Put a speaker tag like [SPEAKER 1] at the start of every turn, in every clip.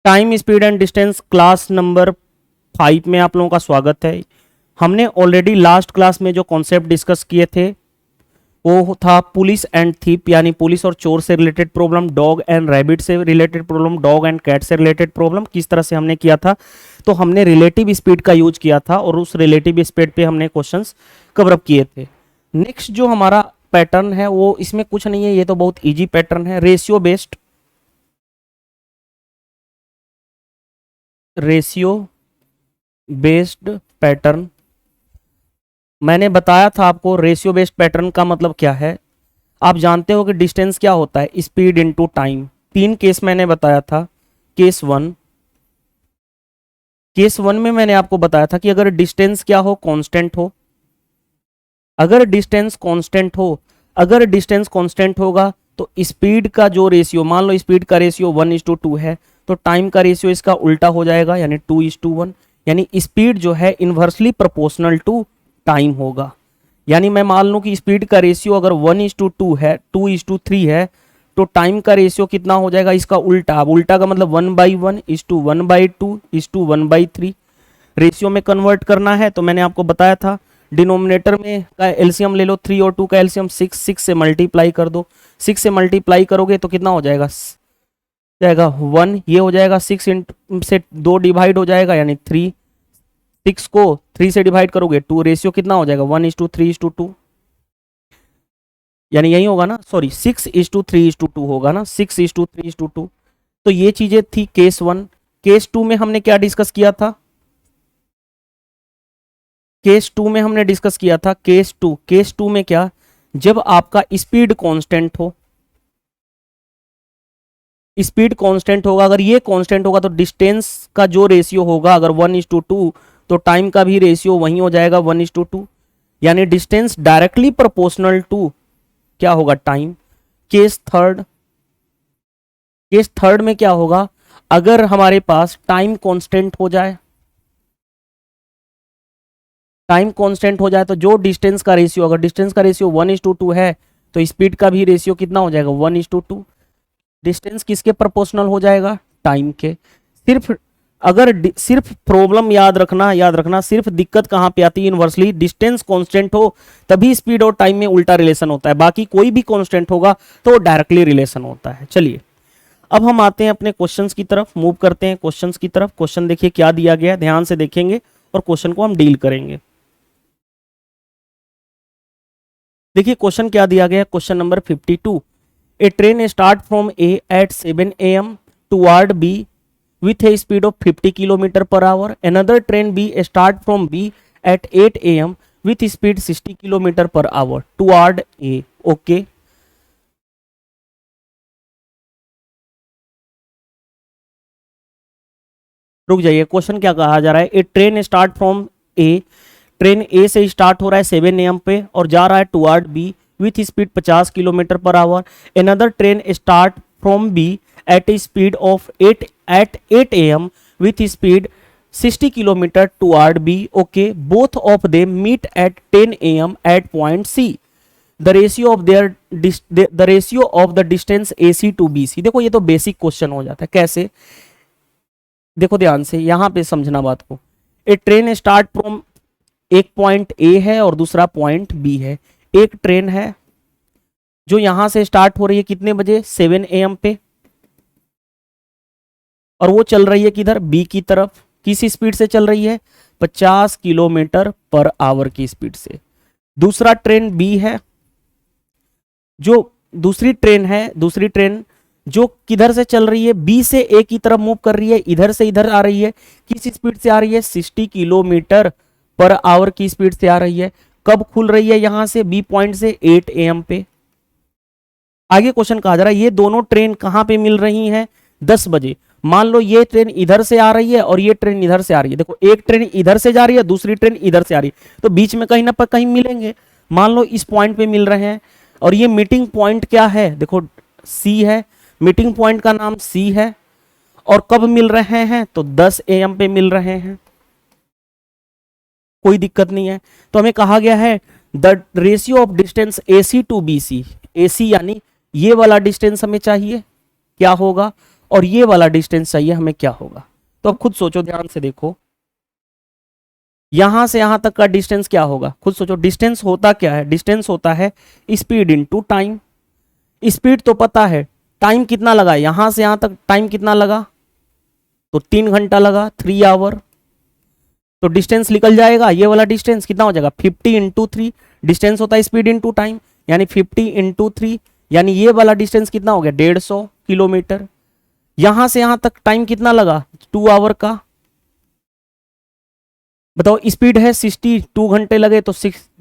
[SPEAKER 1] Time speed and distance class number 5 में आप लोगों का स्वागत है। हमने ऑलरेडी लास्ट क्लास में जो कॉन्सेप्ट डिस्कस किए थे वो था पुलिस एंड थीप, यानी पुलिस और चोर से related problem, dog and rabbit से related problem, dog and cat से रिलेटेड प्रॉब्लम। किस तरह से हमने किया था, तो हमने रिलेटिव स्पीड का यूज किया था और उस रिलेटिव स्पीड पे हमने क्वेश्चंस कवर अप किए थे। नेक्स्ट जो हमारा पैटर्न है वो इसमें कुछ नहीं है, ये तो बहुत ईजी पैटर्न है। Ratio based pattern. मैंने बताया था आपको रेशियो बेस्ड पैटर्न का मतलब क्या है। आप जानते हो कि डिस्टेंस क्या होता है, स्पीड इनटू टाइम। 3 केस मैंने बताया था। केस वन में मैंने आपको बताया था कि अगर डिस्टेंस क्या हो, कांस्टेंट हो, अगर डिस्टेंस कांस्टेंट होगा तो स्पीड का जो रेशियो, मान लो स्पीड का रेशियो 1:2 है, तो टाइम का रेशियो इसका उल्टा हो जाएगा, यानी 2:1। यानी स्पीड जो है इन्वर्सली प्रोपोर्शनल टू टाइम होगा। यानी मैं मान लूं कि स्पीड का रेशियो अगर 1:2 है, 2:3 है, तो टाइम का रेशियो कितना हो जाएगा, इसका उल्टा। अब उल्टा का मतलब 1/1:1/2:1/3 रेशियो में कन्वर्ट करना है। तो मैंने आपको बताया था डिनोमिनेटर में का एलसीएम ले लो, 3 और 2 का एलसीएम 6 से मल्टीप्लाई कर दो। 6 से मल्टीप्लाई करोगे तो कितना हो जाएगा, 1। ये हो जाएगा 6 से 2 डिवाइड हो जाएगा, यानी 3। 6 को 3 से डिवाइड करोगे 2, रेशियो कितना हो जाएगा 1:3:2, यानी यही होगा ना, सॉरी 6:3:2 होगा ना, 6:3:2। तो ये चीजें थी केस 1। केस 2 में हमने क्या डिस्कस किया था, केस टू में क्या, जब आपका स्पीड कांस्टेंट हो, स्पीड कांस्टेंट होगा, अगर ये कांस्टेंट होगा तो डिस्टेंस का जो रेशियो होगा अगर 1:2, तो टाइम का भी रेशियो वही हो जाएगा 1:2, यानी डिस्टेंस डायरेक्टली प्रोपोर्शनल टू क्या होगा, टाइम। केस थर्ड में क्या होगा, अगर हमारे पास टाइम कांस्टेंट हो जाए, तो जो डिस्टेंस का रेशियो, अगर डिस्टेंस का रेशियो 1:2 है तो स्पीड का भी रेशियो कितना हो जाएगा 1:2। डिस्टेंस किसके प्रोपोर्शनल हो जाएगा, टाइम के। सिर्फ प्रॉब्लम याद रखना, सिर्फ दिक्कत कहां पे आती है, इनवर्सली डिस्टेंस कांस्टेंट हो तभी स्पीड और टाइम में उल्टा रिलेशन होता है, बाकी कोई भी कांस्टेंट होगा तो डायरेक्टली रिलेशन होता है। चलिए अब हम आते हैं अपने क्वेश्चंस की तरफ, मूव करते हैं क्वेश्चंस की तरफ। क्वेश्चन देखिए क्या दिया गया है, ध्यान से देखेंगे और क्वेश्चन को हम डील करेंगे। देखिए क्वेश्चन क्या दिया गया है, question number 52। A train start from A at 7 AM toward B with a speed of 50 km per hour. Another train B start from B at 8 AM with speed 60 km per hour toward A. Okay. रुक जाइए, question क्या कहा जा रहा है, A train start from A, train A से start हो रहा है 7 AM पे और जा रहा है toward B with speed 50 kilometre per hour. Another train start from B at a speed of 8 AM with speed 60 km toward B. Okay, both of them meet at 10 AM at point C. The ratio of the distance AC to BC. देखो ये तो basic question हो जाता है। कैसे, देखो ध्यान से यहां पे समझना बात को। ए ट्रेन स्टार्ट फ्रॉम, एक पॉइंट ए है और दूसरा पॉइंट बी है। एक ट्रेन है जो यहां से स्टार्ट हो रही है कितने बजे, 7 AM पे, और वो चल रही है किधर, बी की तरफ। किस स्पीड से चल रही है, 50 किलोमीटर पर आवर की स्पीड से। दूसरा ट्रेन बी है, जो दूसरी ट्रेन जो किधर से चल रही है, बी से ए की तरफ मूव कर रही है, इधर से इधर आ रही है। किस स्पीड से आ रही है, 60 किलोमीटर पर आवर की स्पीड से आ रही है। कब खुल रही है, यहां से बी पॉइंट से 8 AM पे। आगे क्वेश्चन कहा जा रहा है ये दोनों ट्रेन कहां पे मिल रही हैं, 10 बजे। मान लो ये ट्रेन इधर से आ रही है और ये ट्रेन इधर से आ रही है। देखो एक ट्रेन इधर से जा रही है, दूसरी ट्रेन इधर से आ रही है, तो बीच में कहीं ना कहीं मिलेंगे। मान लो इस पॉइंट पे मिल रहे हैं और ये मीटिंग पॉइंट क्या है, देखो सी है, मीटिंग पॉइंट का नाम सी है। और कब मिल रहे हैं, तो 10 AM पे मिल रहे हैं, कोई दिक्कत नहीं है। तो हमें कहा गया है the ratio of distance AC to BC, AC यानी ये वाला डिस्टेंस हमें चाहिए क्या होगा, और ये वाला डिस्टेंस चाहिए हमें, क्या होगा? तो अब खुद सोचो, ध्यान से देखो, यहां से यहां तक का डिस्टेंस क्या होगा, खुद सोचो। डिस्टेंस होता क्या है? डिस्टेंस होता है स्पीड इनटू टाइम। स्पीड तो पता है, टाइम कितना लगा यहां से यहां तक, टाइम कितना लगा? तो 3 घंटा लगा, 3 आवर। तो डिस्टेंस निकल जाएगा, ये वाला डिस्टेंस कितना हो जाएगा? 50 इंटू 3। डिस्टेंस होता है स्पीड इंटू टाइम, यानी 50 इंटू 3, यानी ये वाला डिस्टेंस कितना हो गया? 150 किलोमीटर। यहां से यहां तक टाइम कितना लगा? 2 आवर का। बताओ, स्पीड है 60, 2 घंटे लगे, तो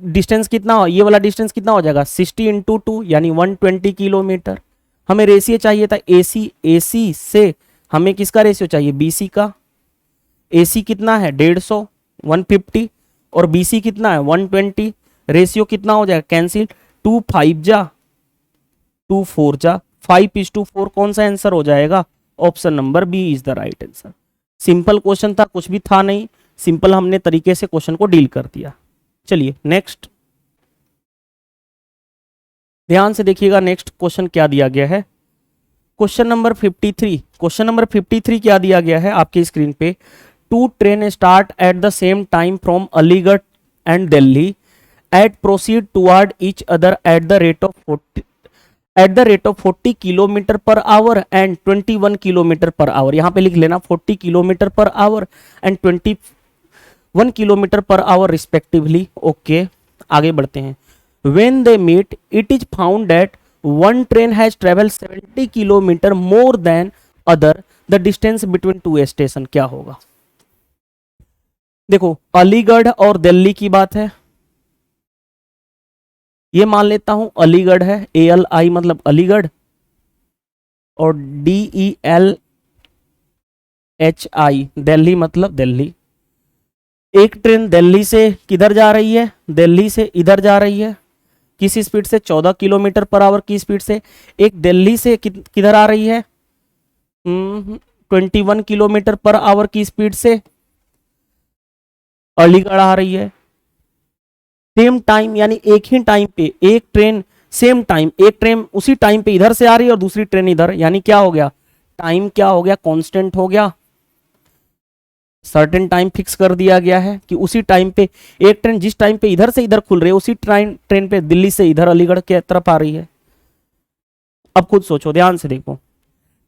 [SPEAKER 1] डिस्टेंस कितना हो, ये वाला डिस्टेंस कितना हो जाएगा? 60 इंटू 2 यानी 120 किलोमीटर। हमें रेशियो चाहिए था एसी, एसी से हमें किसका रेशियो चाहिए? बीसी का। एसी कितना है? 150, 150, और बीसी कितना है? 120। रेशियो कितना हो जाएगा? कैंसिल, 2 5 जा 2 4 जा 5:4। कौन सा आंसर हो जाएगा? Option number B is the right answer. Simple question था, कुछ भी था नहीं, सिंपल हमने तरीके से क्वेश्चन को डील कर दिया। चलिए नेक्स्ट, ध्यान से देखिएगा नेक्स्ट क्वेश्चन क्या दिया गया है। Question number 53। क्वेश्चन नंबर 53 क्या दिया गया है आपकी स्क्रीन पे? 2 train start at the same time from Aligarh and Delhi at proceed toward each other at the rate of 40 kilometre per hour and 21 kilometre per hour. यहां पे लिख लेना 40 kilometre per hour and 21 kilometre per hour respectively. Okay, आगे बढ़ते हैं। When they meet, it is found that one train has traveled 70 kilometre more than other. The distance between two station क्या होगा? देखो, अलीगढ़ और दिल्ली की बात है, ये मान लेता हूं अलीगढ़ है, ALI मतलब अलीगढ़, और DELHI दिल्ली मतलब दिल्ली। एक ट्रेन दिल्ली से किधर जा रही है? दिल्ली से इधर जा रही है, किस स्पीड से? 14 किलोमीटर पर आवर की स्पीड से। एक दिल्ली से किधर आ रही है? 21 किलोमीटर पर आवर की स्पीड से अलीगढ़ आ रही है। सेम टाइम, यानी एक ही टाइम पे एक ट्रेन, सेम टाइम एक ट्रेन उसी टाइम पे इधर से आ रही है और दूसरी ट्रेन इधर, यानी क्या हो गया? टाइम क्या हो गया? कांस्टेंट हो गया। सर्टेन टाइम फिक्स कर दिया गया है कि उसी टाइम पे एक ट्रेन जिस टाइम पे इधर से इधर खुल रही है, उसी ट्रेन पे दिल्ली से इधर अलीगढ़ की तरफ आ रही है। अब खुद सोचो, ध्यान से देखो,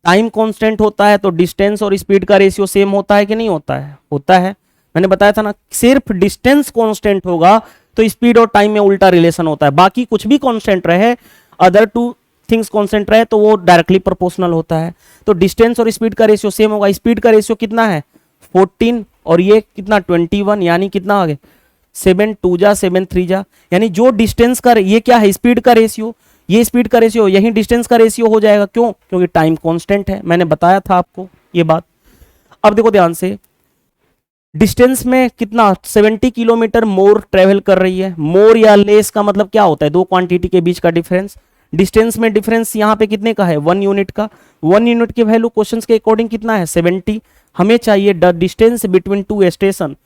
[SPEAKER 1] टाइम कांस्टेंट होता है तो डिस्टेंस और स्पीड का रेशियो सेम होता है कि नहीं होता है? होता है। मैंने बताया था ना, सिर्फ डिस्टेंस कांस्टेंट होगा तो स्पीड और टाइम में उल्टा रिलेशन होता है। बाकी कुछ भी कांस्टेंट रहे, अदर टू थिंग्स कांस्टेंट रहे, तो वो डायरेक्टली प्रोपोर्शनल होता है। तो डिस्टेंस और स्पीड का रेशियो सेम होगा। स्पीड का रेशियो कितना है? 14, और ये कितना? 21, यानी कितना आ गया? 7 2 जा 7 3 जा, यानी जो डिस्टेंस का, ये क्या है? स्पीड का रेशियो, ये स्पीड का रेशियो, यही डिस्टेंस का रेशियो हो जाएगा। क्यों? क्योंकि टाइम कांस्टेंट है, मैंने बताया था आपको ये बात। अब देखो ध्यान से, डिस्टेंस में कितना? 70 किलोमीटर मोर ट्रेवल कर रही है। मोर या लेस का मतलब क्या होता है? दो क्वांटिटी के बीच का डिफरेंस। डिस्टेंस में डिफरेंस यहाँ पे कितने का है? 1 यूनिट का। 1 यूनिट की वैल्यू क्वेश्चन के अकॉर्डिंग कितना है? 70। हमें चाहिए the distance between two station,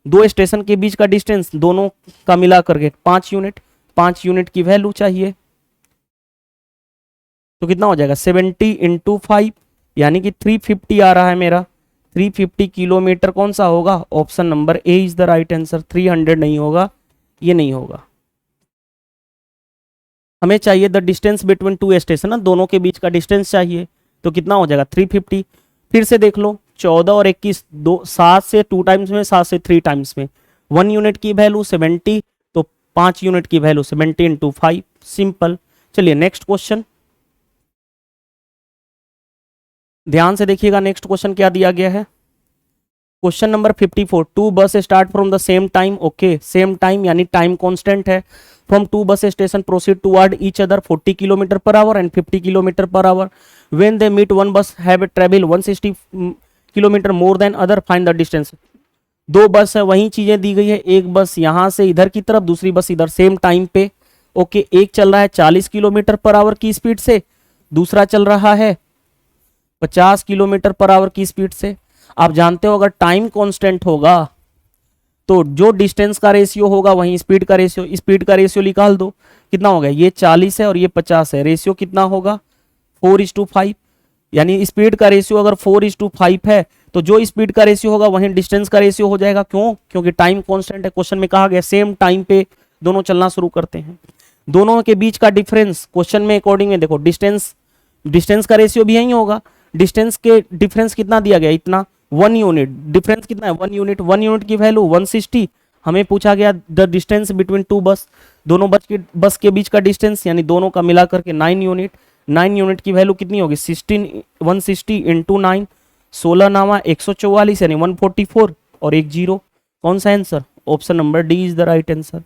[SPEAKER 1] दो स्टेशन के बीच का डिस्टेंस, दोनों का मिला करके 5 यूनिट। 5 यूनिट की वैल्यू चाहिए, तो कितना हो जाएगा? 70 इंटू 5, यानी कि 350 आ रहा है मेरा। 350 किलोमीटर कौन सा होगा? Option number A is the right answer. 300 नहीं होगा, ये नहीं होगा। हमें चाहिए the distance between two station, ना दोनों के बीच का डिस्टेंस चाहिए, तो कितना हो जाएगा? 350। फिर से देख लो, 14 और 21, 7 से 2 टाइम्स में, 7 से 3 टाइम्स में। 1 यूनिट की वैल्यू 70, तो 5 यूनिट की वैल्यू 70 इंटू 5। सिंपल। चलिए नेक्स्ट क्वेश्चन, ध्यान से देखिएगा नेक्स्ट क्वेश्चन क्या दिया गया है। Question number 54। 2 bus start from the same time. Okay, same time यानी टाइम कांस्टेंट है। From 2 bus station proceed toward each other 40 kilometre per hour and 50 kilometre per hour. When they meet, one bus have travel 160 kilometre more than other, find the distance. दो bus है, वही चीजें दी गई है। एक बस यहां से इधर की तरफ, दूसरी बस इधर, सेम टाइम पे। ओके, एक चल रहा है 40 किलोमीटर पर आवर की स्पीड से, दूसरा चल रहा है 50 किलोमीटर पर आवर की स्पीड से। आप जानते हो अगर टाइम कांस्टेंट होगा तो जो डिस्टेंस का रेशियो होगा वहीं स्पीड का रेशियो। स्पीड का रेशियो निकाल दो, कितना हो गया? ये 40 है और ये 50 है, रेशियो कितना होगा? 4:5। यानी स्पीड का रेशियो अगर 4:5 है तो जो स्पीड का रेशियो होगा वहीं डिस्टेंस का रेशियो हो जाएगा। क्यों? क्योंकि टाइम कांस्टेंट है। क्वेश्चन में कहा गया सेम टाइम पे दोनों चलना शुरू करते हैं। दोनों के बीच का डिफरेंस क्वेश्चन में अकॉर्डिंग में देखो, डिस्टेंस का रेशियो भी यही होगा। डिस्टेंस के डिफरेंस कितना दिया गया? इतना 1 यूनिट। डिफरेंस कितना है? 1 यूनिट। 1 यूनिट की वैल्यू 160। हमें पूछा गया द डिस्टेंस बिटवीन टू बस, दोनों बस के बीच का डिस्टेंस, यानी दोनों का मिला करके 9 यूनिट। 9 यूनिट की वैल्यू कितनी होगी? 160 इंटू 9, 16 नामा 144 यानी 144 और एक जीरो। कौन सा answer? Option number D is the right answer.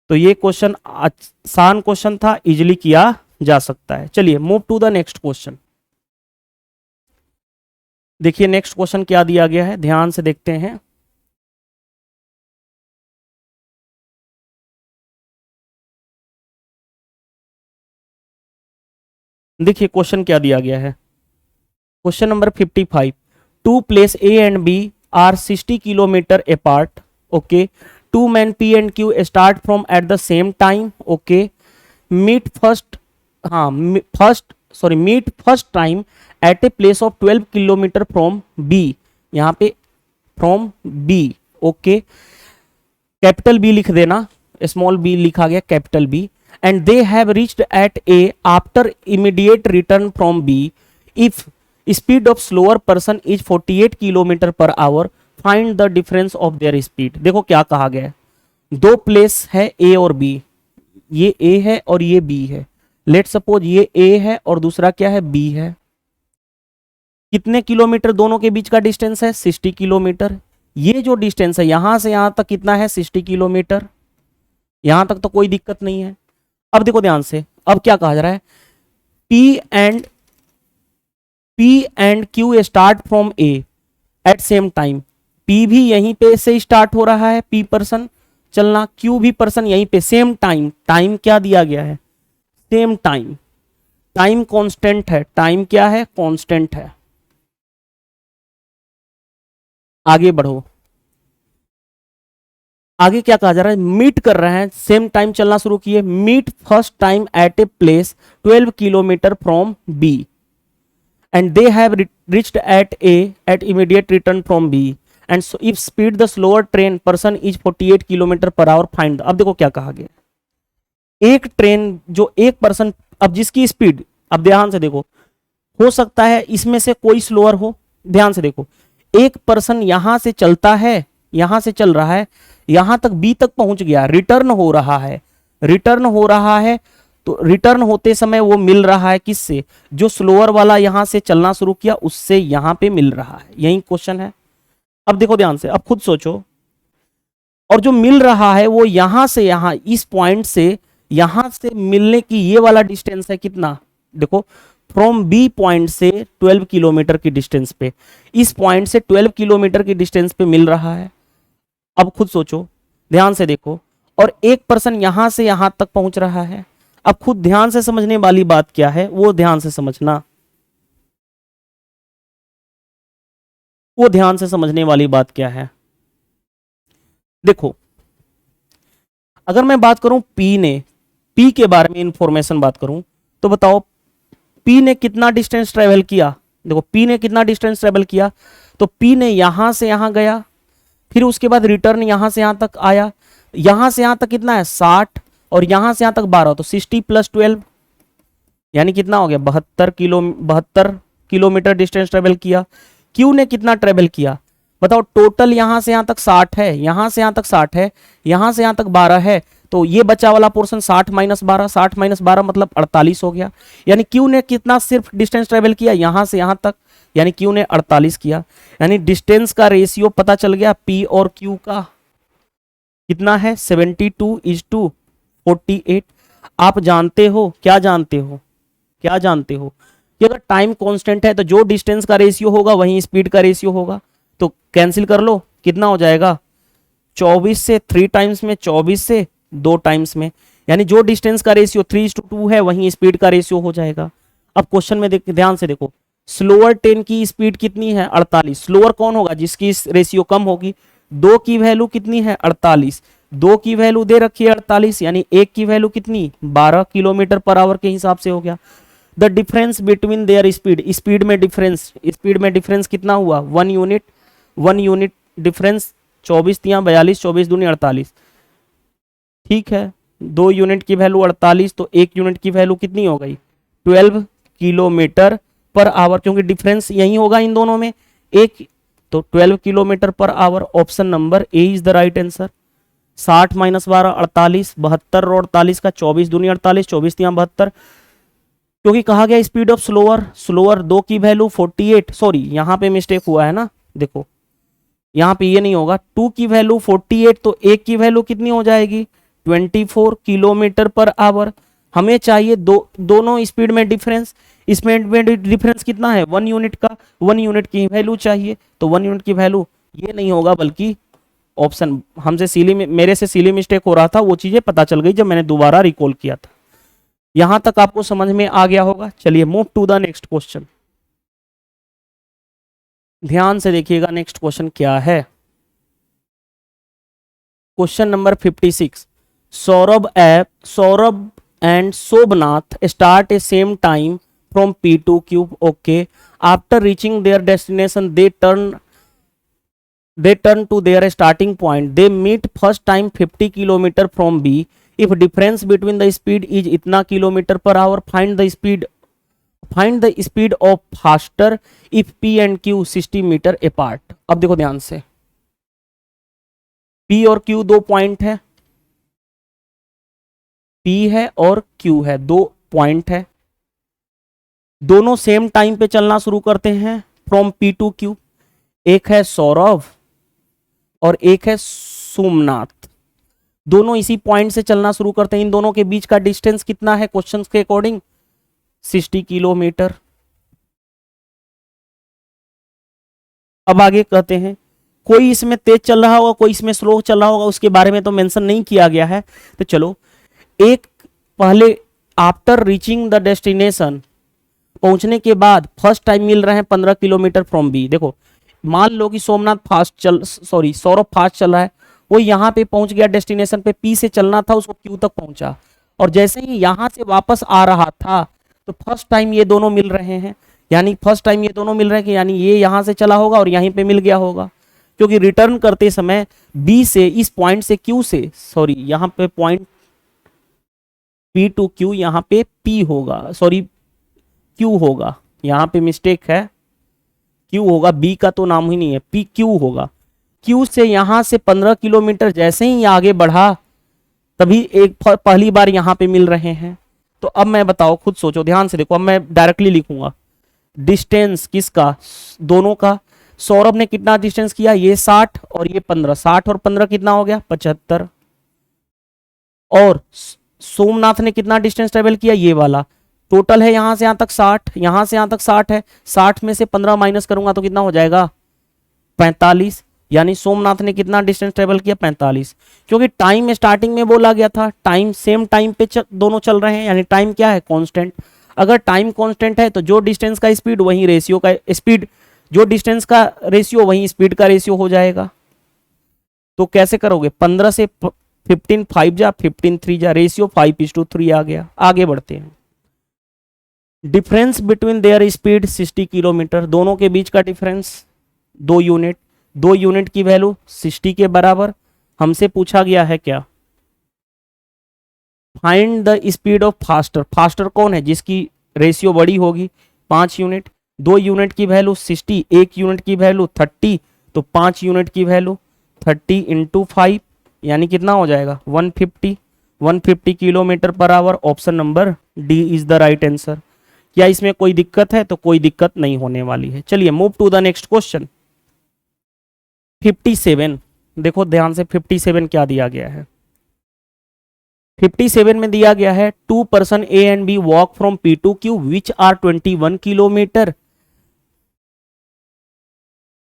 [SPEAKER 1] तो ये क्वेश्चन आसान क्वेश्चन था, इजिली किया जा सकता है। चलिए move to the next question. देखिए नेक्स्ट क्वेश्चन क्या दिया गया है, ध्यान से देखते हैं। देखिए क्वेश्चन क्या दिया गया है। Question number 55, two place A and B are 60 kilometre apart. Okay, two man P and Q start from at the same time. Okay, meet first time at a place of 12 kilometre from B. यहाँ पे from B. Okay, capital B लिख देना, small B लिखा गया capital B. And they have reached at a after immediate return from B if speed of slower person is 48 kilometre per hour, find the difference of their speed. देखो क्या कहा गया है, दो प्लेस है ए और बी, ये ए है और ये बी है। लेट सपोज ये ए है और दूसरा क्या है? बी है। कितने किलोमीटर दोनों के बीच का डिस्टेंस है? 60 किलोमीटर। ये जो डिस्टेंस है यहां से यहां तक कितना है? 60 किलोमीटर। यहां तक तो कोई दिक्कत नहीं है। अब देखो ध्यान से, अब क्या कहा जा रहा है? P एंड Q start from A at same time. P भी यहीं पे से स्टार्ट हो रहा है, P पर्सन चलना, Q भी पर्सन यहीं पे, सेम टाइम। टाइम क्या दिया गया है? Same time. टाइम कांस्टेंट है। टाइम क्या है? कांस्टेंट है। आगे बढ़ो। आगे क्या कहा जा रहा है? मीट कर रहे हैं, सेम टाइम चलना शुरू किए। Meet first time at a place 12 kilometre from B and they have reached at a at immediate return from B and if speed the slower train person is 48 kilometre per hour, find. अब देखो क्या कहा गया, एक train जो एक person, अब जिसकी स्पीड, अब ध्यान से देखो, हो सकता है इसमें से कोई स्लोअर हो। ध्यान से देखो, एक पर्सन यहां से चलता है, यहां से चल रहा है, यहां तक बी तक पहुंच गया, रिटर्न हो रहा है। रिटर्न हो रहा है तो रिटर्न होते समय वो मिल रहा है किससे? जो स्लोअर वाला यहां से चलना शुरू किया उससे यहां पे मिल रहा है। यही क्वेश्चन है। अब देखो ध्यान से, अब खुद सोचो, और जो मिल रहा है वो यहां से यहां, इस पॉइंट से यहां से मिलने की ये वाला डिस्टेंस है कितना? देखो, फ्रॉम बी पॉइंट से 12 किलोमीटर की डिस्टेंस पे, इस पॉइंट से 12 किलोमीटर की डिस्टेंस पे मिल रहा है। अब खुद सोचो, ध्यान से देखो, और एक पर्सन यहां से यहां तक पहुंच रहा है। अब खुद ध्यान से समझने वाली बात क्या है, वो ध्यान से समझना, वो ध्यान से समझने वाली बात क्या है। देखो, अगर मैं बात करूं पी के बारे में इंफॉर्मेशन बात करूं, तो बताओ पी ने कितना डिस्टेंस ट्रेवल किया? देखो पी ने कितना डिस्टेंस ट्रेवल किया, तो पी ने यहां से यहां गया, फिर उसके बाद रिटर्न यहां से यहां तक आया। यहां से यहां तक कितना है? 60, और यहां से यहां तक 12, तो 60 + 12 यानी कितना हो गया? 72 किलोमीटर डिस्टेंस ट्रेवल किया। क्यू ने कितना ट्रेवल किया बताओ? टोटल यहां से यहां तक 60 है, यहां से यहां तक 60 है, यहां से यहां तक 12 है, तो ये बचा वाला पोर्शन 60 - 12, 60 - 12 मतलब 48 हो गया। यानी क्यू ने कितना सिर्फ डिस्टेंस ट्रेवल किया? यहां से यहां तक, यानी क्यू ने 48 किया। यानी डिस्टेंस का रेशियो पता चल गया, पी और क्यू का कितना है? 72:48। आप जानते हो, क्या जानते हो, क्या जानते हो कि अगर टाइम कांस्टेंट है तो जो डिस्टेंस का रेशियो होगा वहीं स्पीड का रेशियो होगा। तो कैंसिल कर लो, कितना हो जाएगा? 24 से 3 टाइम्स में, 24 से 2 टाइम्स में, यानी जो डिस्टेंस का रेशियो 3:2 है वहीं स्पीड का रेशियो हो जाएगा। अब क्वेश्चन में ध्यान से देखो, स्लोअर ट्रेन की स्पीड कितनी है? 48। स्लोअर कौन होगा? जिसकी रेशियो कम होगी। 2 की वैल्यू कितनी है? 48। 2 की वैल्यू दे रखी है 48, यानी 1 की वैल्यू कितनी? 12 किलोमीटर पर आवर के हिसाब से हो गया। The difference between their speed, speed में डिफरेंस कितना हुआ 1 यूनिट, 1 यूनिट डिफरेंस 24 तियां 42, 24 दूनी 48, ठीक है 2 यूनिट की वैल्यू 48, तो 1 यूनिट की वैल्यू कितनी हो गई 12 किलोमीटर पर आवर, क्योंकि डिफरेंस यही होगा इन दोनों में एक, तो 12 kilometre per our. Option number A is the right answer. 60 minus 12 48, 72 और 48 का 24 दूनी 48, 24 तियां 72, क्योंकि कहा गया स्पीड ऑफ स्लोअर 2 की वैल्यू 48, सॉरी यहाँ पे मिस्टेक हुआ है ना, देखो यहाँ पे ये नहीं होगा, 2 की वैल्यू 48, तो 1 की वैल्यू कितनी हो जाएगी 24 किलोमीटर पर आवर। हमें चाहिए दोनों स्पीड में डिफरेंस, स्पीड में डिफरेंस कितना है 1 यूनिट का, 1 यूनिट की वैल्यू चाहिए, तो 1 यूनिट की वैल्यू ये नहीं होगा, बल्कि ऑप्शन हमसे मेरे से सिली मिस्टेक हो रहा था, वो चीजें पता चल गई जब मैंने दोबारा रिकॉल किया था। यहां तक आपको समझ में आ गया होगा। चलिए move to the next question, ध्यान से देखिएगा नेक्स्ट क्वेश्चन क्या है। Question number 56, Saurabh and Shobhnath start a same time from P to Q, okay, after reaching their destination they turn to their starting point, they meet first time 50 kilometer from B, if difference between the speed is इतना kilometre per our, find the speed of faster if P and Q 60 metre apart। अब देखो ध्यान से, P और Q दो point है, P है और Q है, दो पॉइंट है, दोनों सेम टाइम पे चलना शुरू करते हैं फ्रॉम P to Q। एक है सौरभ और एक है सोमनाथ, दोनों इसी पॉइंट से चलना शुरू करते हैं। इन दोनों के बीच का डिस्टेंस कितना है क्वेश्चन के अकॉर्डिंग 60 किलोमीटर। अब आगे कहते हैं कोई इसमें तेज चल रहा होगा, कोई इसमें स्लो चल रहा होगा, उसके बारे में तो मेंशन नहीं किया गया है। तो चलो एक पहले आफ्टर रीचिंग द डेस्टिनेशन, पहुंचने के बाद फर्स्ट टाइम मिल रहे हैं 15 किलोमीटर फ्रॉम बी। देखो मान लो कि सौरभ फास्ट चल रहा है, वो यहाँ पे पहुंच गया डेस्टिनेशन पे, पी से चलना था उसको क्यू तक पहुंचा, और जैसे ही यहाँ से वापस आ रहा था तो फर्स्ट टाइम ये दोनों मिल रहे हैं, यानी ये यहाँ से चला होगा और यहीं पे मिल गया होगा, क्योंकि रिटर्न करते समय बी से इस पॉइंट से क्यू से, सॉरी यहाँ पे पॉइंट P to Q, यहाँ पे P होगा, सॉरी Q होगा, यहाँ पे मिस्टेक है, Q होगा, B का तो नाम ही नहीं है, P Q होगा। Q से यहाँ से 15 किलोमीटर जैसे ही आगे बढ़ा तभी एक पहली बार यहाँ पे मिल रहे हैं। तो अब मैं बताओ, खुद सोचो, ध्यान से देखो, अब मैं डायरेक्टली लिखूंगा डिस्टेंस किसका, दोनों का। सौरभ ने कितना डिस्टेंस किया, ये 60 और ये 15, 60 और 15 कितना हो गया 75, और सोमनाथ ने कितना डिस्टेंस ट्रेवल किया, ये वाला टोटल है यहां से यहां तक 60, यहां से यहां तक 60 है, 60 में से 15 माइनस करूंगा तो कितना हो जाएगा 45, यानी सोमनाथ ने कितना डिस्टेंस ट्रेवल किया 45। क्योंकि टाइम स्टार्टिंग में बोला गया था, टाइम सेम टाइम पे दोनों चल रहे हैं, यानी टाइम क्या है कांस्टेंट। अगर टाइम कांस्टेंट है तो जो डिस्टेंस का स्पीड वही रेशियो का स्पीड, जो डिस्टेंस का रेशियो वही स्पीड का रेशियो हो जाएगा। तो कैसे करोगे, 15 से 15 5 जा, 15 3 जा, रेशियो 5:3 आ गया। आगे बढ़ते हैं, difference between their speed 60 kilometre, दोनों के बीच का डिफरेंस 2 यूनिट, 2 यूनिट की वैल्यू 60 के बराबर। हमसे पूछा गया है क्या, find the speed of faster, faster कौन है जिसकी रेशियो बड़ी होगी 5 यूनिट, 2 यूनिट की वैल्यू 60, 1 यूनिट की वैल्यू 30, तो 5 यूनिट की वैल्यू 30 इंटू 5 यानी कितना हो जाएगा 150 kilometre per our. Option number D is the right answer. क्या इसमें कोई दिक्कत है, तो कोई दिक्कत नहीं होने वाली है। चलिए move to the next question 57। देखो ध्यान से 57 क्या दिया गया है, 57 में दिया गया है 2 person A and B walk from P to Q which are 21 kilometre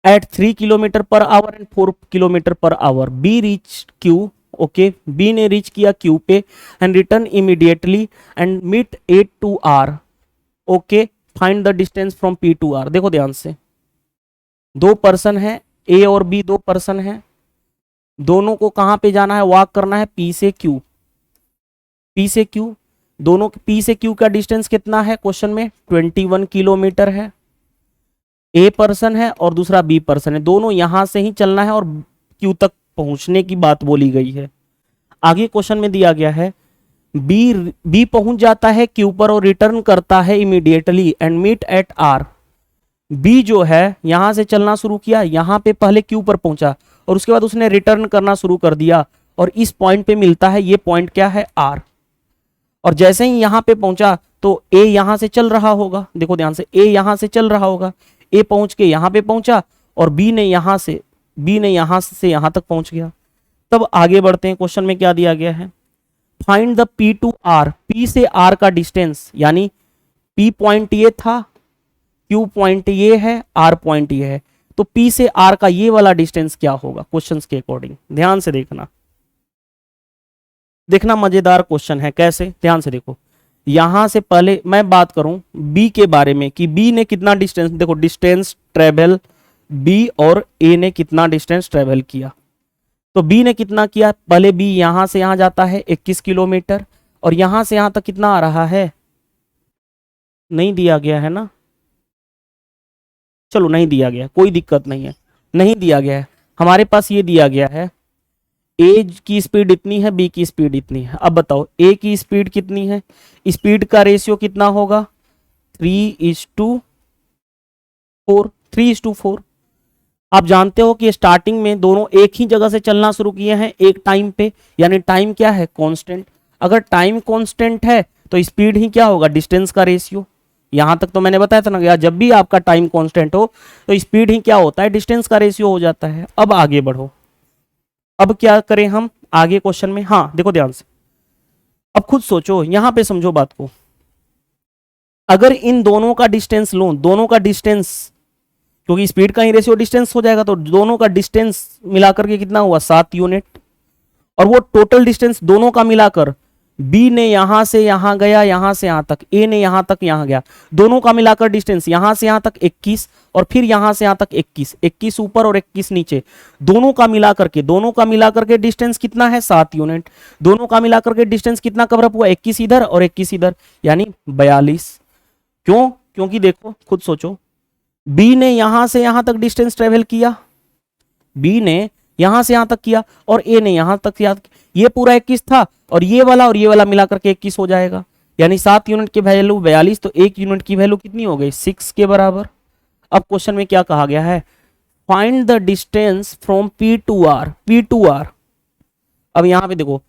[SPEAKER 1] at 3 kilometre per hour and 4 kilometre per hour. B reach Q, okay, B ने रीच किया Q पे and return immediately and meet A to R, okay, find the distance from P to R। देखो ध्यान से, दो person है, A और B दो पर्सन है, दोनों को कहां पे जाना है, वॉक करना है P से Q, P से Q। दोनों P से Q का डिस्टेंस कितना है क्वेश्चन में 21 किलोमीटर है। A पर्सन है और दूसरा B पर्सन है, दोनों यहां से ही चलना है और Q तक पहुंचने की बात बोली गई है। आगे क्वेश्चन में दिया गया है बी पहुंच जाता है Q पर और रिटर्न करता है immediately and meet at R। B जो है यहां से चलना शुरू किया, यहां पे पहले Q पर पहुंचा और उसके बाद उसने रिटर्न करना शुरू कर दिया और इस पॉइंट पे मिलता है, ये पॉइंट क्या है R। और जैसे ही यहां पे पहुंचा तो A यहां से चल रहा होगा, देखो ध्यान से, A यहां से चल रहा होगा, A पहुंच के यहां पे पहुंचा और B ने यहां से यहां तक पहुंच गया। तब आगे बढ़ते हैं, क्वेश्चन में क्या दिया गया है, find the P to R, P से R का डिस्टेंस, यानी P पॉइंट ये था, Q पॉइंट ये है, R पॉइंट ये है, तो P से R का ये वाला डिस्टेंस क्या होगा क्वेश्चंस के अकॉर्डिंग। ध्यान से देखना मजेदार क्वेश्चन है। कैसे, ध्यान से देखो, यहां से पहले मैं बात करूं B के बारे में कि B ने कितना डिस्टेंस, देखो डिस्टेंस ट्रेवल B और A ने कितना डिस्टेंस ट्रेवल किया। तो B ने कितना किया, पहले B यहां से यहां जाता है 21 किलोमीटर और यहां से यहां तक कितना आ रहा है, नहीं दिया गया है ना, चलो नहीं दिया गया, कोई दिक्कत नहीं है, नहीं दिया गया है, हमारे पास ये दिया गया है ए की स्पीड इतनी है, बी की स्पीड इतनी है। अब बताओ ए की स्पीड कितनी है, स्पीड का रेशियो कितना होगा 3:4, 3:4। आप जानते हो कि स्टार्टिंग में दोनों एक ही जगह से चलना शुरू किए हैं एक टाइम पे, यानी टाइम क्या है कांस्टेंट। अगर टाइम कांस्टेंट है तो स्पीड ही क्या होगा, डिस्टेंस का रेशियो। यहां तक तो मैंने बताया था ना, जब भी आपका टाइम कांस्टेंट हो तो स्पीड ही क्या होता है, डिस्टेंस का रेशियो हो जाता है। अब आगे बढ़ो, अब क्या करें हम आगे क्वेश्चन में, हाँ देखो ध्यान से, अब खुद सोचो, यहां पे समझो बात को। अगर इन दोनों का डिस्टेंस लो, दोनों का डिस्टेंस, क्योंकि स्पीड का ही रेशियो डिस्टेंस हो जाएगा, तो दोनों का डिस्टेंस मिलाकर के कितना हुआ 7 यूनिट, और वो टोटल डिस्टेंस दोनों का मिलाकर बी ने यहां से यहां गया, यहां से यहां तक, ए ने यहां तक यहां गया, दोनों का मिलाकर डिस्टेंस यहां से यहां तक 21 और फिर यहां से यहां तक 21, 21 ऊपर और 21 नीचे, दोनों का मिलाकर के डिस्टेंस कितना है 7 यूनिट। दोनों का मिलाकर के डिस्टेंस कितना कवर अप हुआ, 21 इधर और 21 इधर, यानी 42। क्यों, क्योंकि देखो खुद सोचो, बी ने यहां से यहां तक डिस्टेंस ट्रेवल किया, बी ने यहां से यहां तक किया और ए ने यहां तक किया, ये पूरा 21 था और ये वाला मिलाकर के 21 हो जाएगा, यानी 7 यूनिट की वैल्यू 42, तो 1 यूनिट की वैल्यू कितनी हो गई 6 के बराबर। अब क्वेश्चन में क्या कहा गया है, find the distance from P to R, P to R। अब यहां पे देखो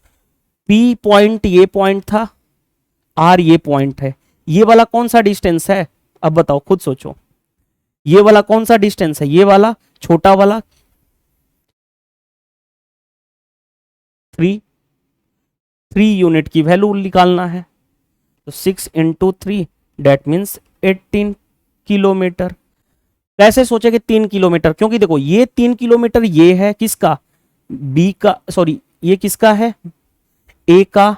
[SPEAKER 1] P पॉइंट ये पॉइंट था, R ये पॉइंट है, ये वाला कौन सा डिस्टेंस है, अब बताओ खुद सोचो, ये वाला कौन सा डिस्टेंस है, ये वाला छोटा वाला 3 यूनिट की वैल्यू निकालना है, तो 6 × 3 डेट मीन्स 18 किलोमीटर। कैसे सोचे कि 3 किलोमीटर, क्योंकि देखो ये 3 किलोमीटर ये है किसका, बी का, सॉरी ये किसका है ए का,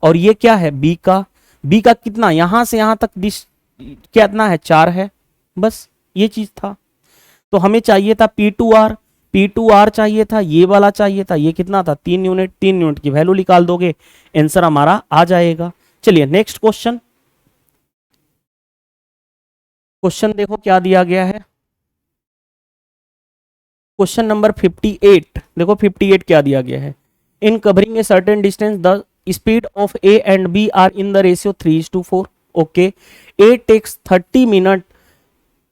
[SPEAKER 1] और ये क्या है बी का। बी का कितना, यहां से यहां तक कितना है 4 है, बस ये चीज था। तो हमें चाहिए था P टू R चाहिए था, ये वाला चाहिए था, ये कितना था 3 यूनिट, 3 यूनिट की वैल्यू निकाल दोगे, आंसर हमारा आ जाएगा। चलिए नेक्स्ट क्वेश्चन, क्वेश्चन देखो क्या दिया गया है, क्वेश्चन नंबर 58। देखो 58 क्या दिया गया है, in covering a certain distance the speed of A and B are in the ratio 3:4। Okay, A takes 30 minute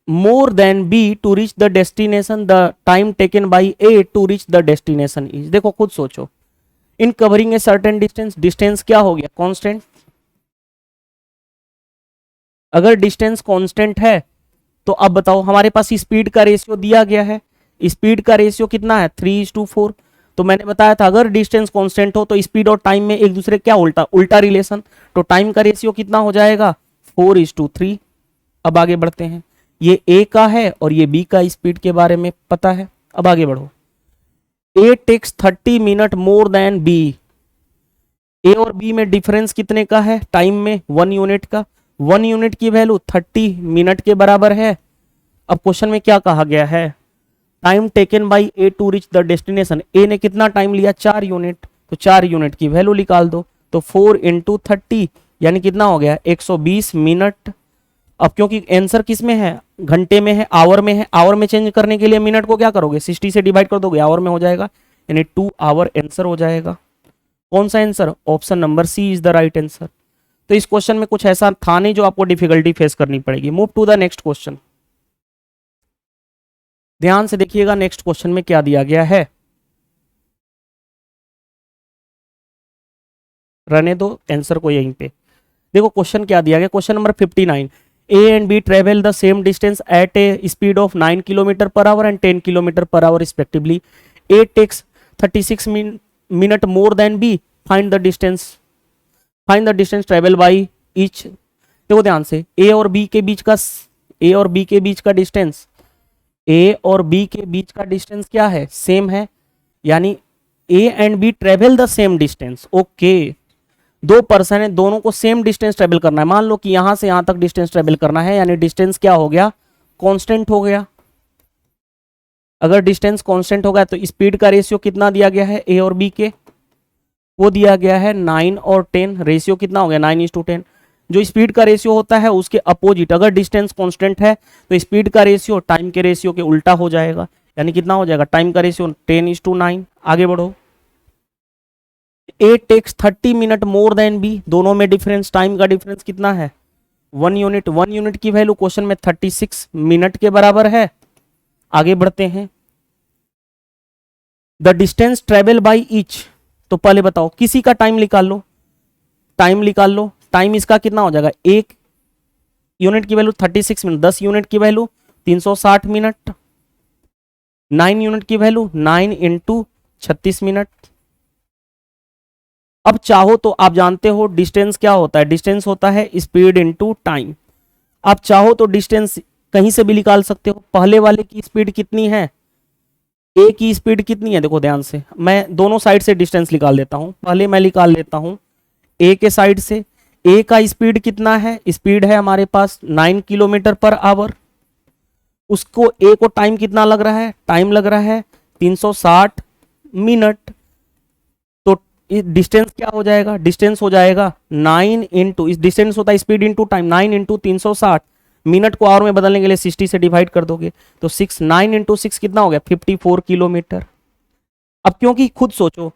[SPEAKER 1] more than B to reach the destination, the time taken by A to reach the destination is। देखो खुद सोचो, इन covering a certain distance, distance क्या हो गया constant. अगर distance constant है तो अब बताओ हमारे पास स्पीड का रेशियो दिया गया है, स्पीड का रेशियो कितना है 3:4। तो मैंने बताया था अगर डिस्टेंस कांस्टेंट हो तो स्पीड और टाइम में एक दूसरे क्या उल्टा रिलेशन, तो टाइम का रेशियो कितना हो जाएगा 4:3। अब आगे बढ़ते हैं, ये ए का है और ये बी का स्पीड के बारे में पता है। अब आगे बढ़ो, A takes 30 minute more than B, A और बी में डिफरेंस कितने का है टाइम में 1 यूनिट का, 1 यूनिट की वैल्यू 30 मिनट के बराबर है। अब क्वेश्चन में क्या कहा गया है, time taken by A to reach the destination, A ने कितना टाइम लिया 4 यूनिट, तो 4 यूनिट की वैल्यू निकाल दो, तो 4 × 30 यानी कितना हो गया 120 मिनट। अब क्योंकि आंसर किस में है, घंटे में है, आवर में है, आवर में चेंज करने के लिए मिनट को क्या करोगे 60 से डिवाइड कर दोगे, आवर में हो जाएगा, यानी 2 आवर आंसर हो जाएगा। कौन सा answer, option number C is the right answer. तो इस क्वेश्चन में कुछ ऐसा था नहीं जो आपको डिफिकल्टी फेस करनी पड़ेगी। Move to the next question. ध्यान से देखिएगा नेक्स्ट क्वेश्चन में क्या दिया गया है, रहने दो आंसर को यहीं पे। देखो क्वेश्चन क्या दिया गया, question number 59। A and B travel the same distance at a speed of 9 kilometre per hour and 10 kilometre per hour respectively. A takes 36 minute more than B, find the distance, find the distance travel by each. देखो ध्यान से, ए और B के बीच का, ए और B के बीच का distance, ए और बी के बीच का डिस्टेंस क्या है, सेम है, यानी A and B travel the same distance. Okay, दो पर्सन है, दोनों को सेम डिस्टेंस ट्रेवल करना है। मान लो कि यहां से यहां तक डिस्टेंस ट्रेवल करना है, यानी डिस्टेंस क्या हो गया, कांस्टेंट हो गया। अगर डिस्टेंस कांस्टेंट हो गया तो स्पीड का रेशियो कितना दिया गया है ए और बी के, वो दिया गया है 9 और 10। रेशियो कितना हो गया 9:10। जो स्पीड का रेशियो होता है उसके अपोजिट, अगर डिस्टेंस कांस्टेंट है तो स्पीड का रेशियो टाइम के रेशियो के उल्टा हो जाएगा, यानी कितना हो जाएगा, टाइम का रेशियो 10:9। आगे बढ़ो। A takes 30 minute more than B, दोनों में डिफरेंस, टाइम का डिफरेंस कितना है 1 यूनिट। 1 यूनिट की वैल्यू क्वेश्चन में 36 मिनट के बराबर है। आगे बढ़ते हैं। The distance travel by each, तो पहले बताओ किसी का टाइम निकाल लो, टाइम निकाल लो। टाइम इसका कितना हो जाएगा, 1 यूनिट की वैल्यू 36 मिनट, 10 यूनिट की वैल्यू 360 मिनट, 9 यूनिट की वैल्यू 9 इंटू 36 मिनट। अब चाहो तो आप जानते हो डिस्टेंस क्या होता है, डिस्टेंस होता है स्पीड इंटू टाइम। आप चाहो तो डिस्टेंस कहीं से भी निकाल सकते हो। पहले वाले की स्पीड कितनी है, ए की स्पीड कितनी है, देखो ध्यान से, मैं दोनों साइड से डिस्टेंस निकाल देता हूं। पहले मैं निकाल लेता हूं ए के साइड से, ए का स्पीड कितना है, स्पीड है हमारे पास 9 किलोमीटर पर आवर। उसको ए को टाइम कितना लग रहा है, टाइम लग रहा है 360 मिनट। तो डिस्टेंस क्या हो जाएगा, डिस्टेंस हो जाएगा 9 इंटू, इस डिस्टेंस होता है speed into time, 9 into 360, minute को आवर में बदलने के लिए 60 से डिवाइड कर दोगे तो 9 इंटू 6 कितना हो गया 54 किलोमीटर। अब क्योंकि खुद सोचो,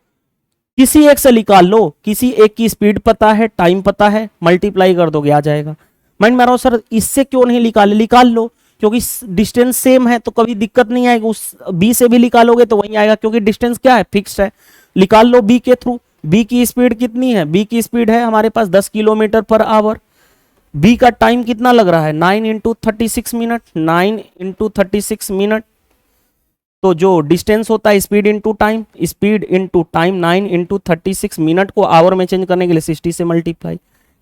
[SPEAKER 1] किसी एक से निकाल लो, किसी एक की स्पीड पता है, टाइम पता है, मल्टीप्लाई कर दोगे आ जाएगा। माइंड मारो सर इससे क्यों नहीं निकाले, निकाल लो, क्योंकि डिस्टेंस सेम है तो कभी दिक्कत नहीं आएगी। उस बी से भी निकालोगे तो वही आएगा, क्योंकि डिस्टेंस क्या है, फिक्स है। निकाल लो बी के थ्रू। बी की स्पीड कितनी है, बी की स्पीड है हमारे पास 10 किलोमीटर पर आवर। बी का टाइम कितना लग रहा है 9 इंटू 36 मिनट, 9 इंटू 36 मिनट। तो जो डिस्टेंस होता है speed into time, speed into time 9 into 36 minute को आवर में चेंज करने के लिए 60 से मल्टीप्लाई,